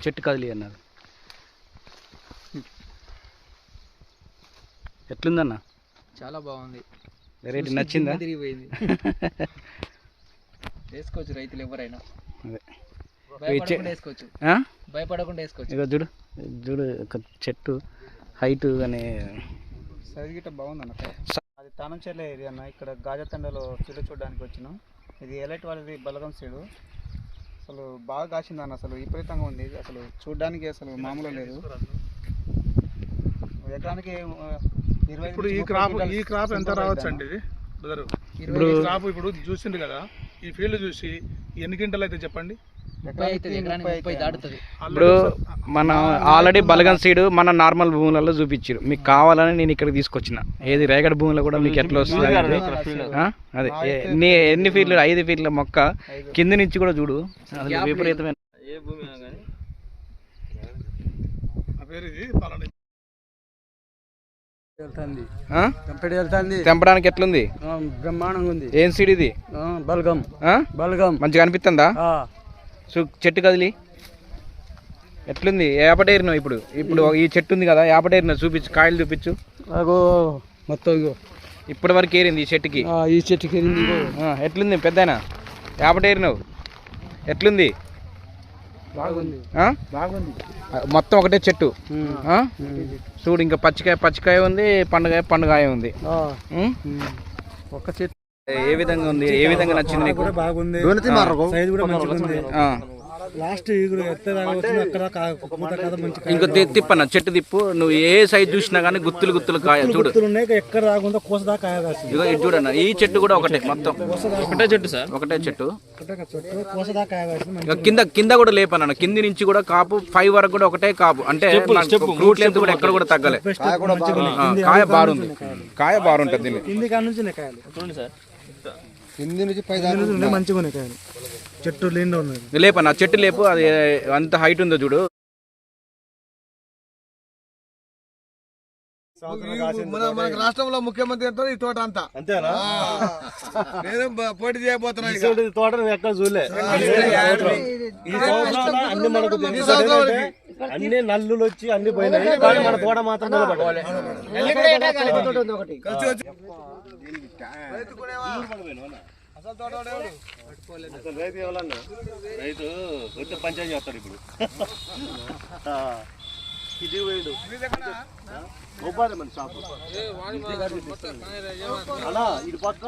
చెట్టు కదిలి అన్నారు. ఎట్లుందన్న? చాలా బాగుంది. వెరైటీ నచ్చిందా? తిరిగిపోయింది. వేసుకోవచ్చు రైతులు ఎవరైనా, అదే వేసుకోవచ్చు, ఆ? భయపడకుండా వేసుకోవచ్చు. ఇక చూడు చూడు ఒక చెట్టు హైట్ అనే సైజ్ గిట్ట బాగుందన్న. అది తానంచెర్ల ఏరియా అన్న. ఇక్కడ గాజతండలో సీడు చూడడానికి వచ్చినాం. ఇది ఎలైట్ వాళ్ళది బలగం సీడు. అసలు బాగా కాసిందన్న, అసలు విపరీతంగా ఉంది. అసలు చూడడానికి అసలు మామూలు లేదు. ఎకరానికి 20. ఇప్పుడు ఈ క్రాప్ ఎంత రావచ్చు అండి? ఇది ఇప్పుడు క్రాప్ ఇప్పుడు చూసిండు కదా, ఈ ఫీల్డ్ చూసి ఎన్ని క్వింటల్ అయితే చెప్పండి? 30 దాటుతుంది. ఇప్పుడు మన ఆల్రెడీ బలగం సీడు మన నార్మల్ భూములలో చూపించారు. మీకు కావాలని నేను ఇక్కడికి తీసుకొచ్చిన. ఏది రేగడి భూమిలో కూడా మీకు ఎట్లా వస్తుంది అదే ఎన్ని ఫీట్లు? 5 ఫీట్ల మొక్క కింద నుంచి కూడా చూడు అసలు విపరీతమైన. తెంపడానికి ఎట్లుంది? బ్రహ్మాండంగా ఉంది. ఏం సీడ్ ఇది? బలగం. బలగం మంచిగా అనిపిస్తుందా? చెట్టు కదిలి ఎట్లుంది? ఏపటేరినావు ఇప్పుడు? ఇప్పుడు ఈ చెట్టు ఉంది కదా, ఏపటేరినావు చూపించు, కాయలు చూపించు. మొత్తం ఇప్పటి వరకు ఏరింది ఈ చెట్టుకి? ఈ చెట్టుకి ఎట్లుంది పెద్దనా? ఏపటేరినావు ఎట్లుంది? బాగుంది. బాగుంది. మొత్తం ఒకటే చెట్టు. చూడు ఇంకా పచ్చికాయ ఉంది, పండుగాయ ఉంది. ఒక చెట్టు ఏ విధంగా ఉంది? ఏ విధంగా నచ్చింది నీకు? బాగుంది. లాస్ట్ ఇంకో తిప్పన్న, చెట్టు తిప్పు. నువ్వు ఏ సైజ్ చూసినా కానీ గుత్తులు కాయ చూడు. ఎక్కడ రాకుండా కోసదా కాయ. ఇదిగో ఇది చూడన్న, ఈ చెట్టు కూడా ఒకటే, మొత్తం ఒకటే చెట్టు సార్, ఒకటే చెట్టు. కింద కూడా లేపన్న, కింది నుంచి కూడా కాపు 5 వరకు కూడా ఒకటే కాపు. అంటే ఫ్రూట్ లెంత్ కూడా ఎక్కడ కూడా తగ్గలే. కాయ బారుంది, కాయ బారుంటుంది. కింది నుంచి పై మంచిగా ఉన్నాయి కాయలు. చెట్టు లేని ఉన్నది. లేపన్న చెట్టు లేపు, అది అంత హైట్ ఉందో చూడు. మనకు రాష్ట్రంలో ముఖ్యమంత్రి అంటారు ఈ తోట అంతా అంతేనా? నేను పోటీ చేయబోతున్నా. తోట ఎక్కడ చూడలే. అన్ని నల్లులు వచ్చి అన్ని పోయినాయి, కానీ మన తోట మాత్రం నిలబడాలి. రైతు కొంచెం పంచాయతీ చేస్తాడు ఇప్పుడు. ఇది వేడు మన షాపు అలా ఇది పక్క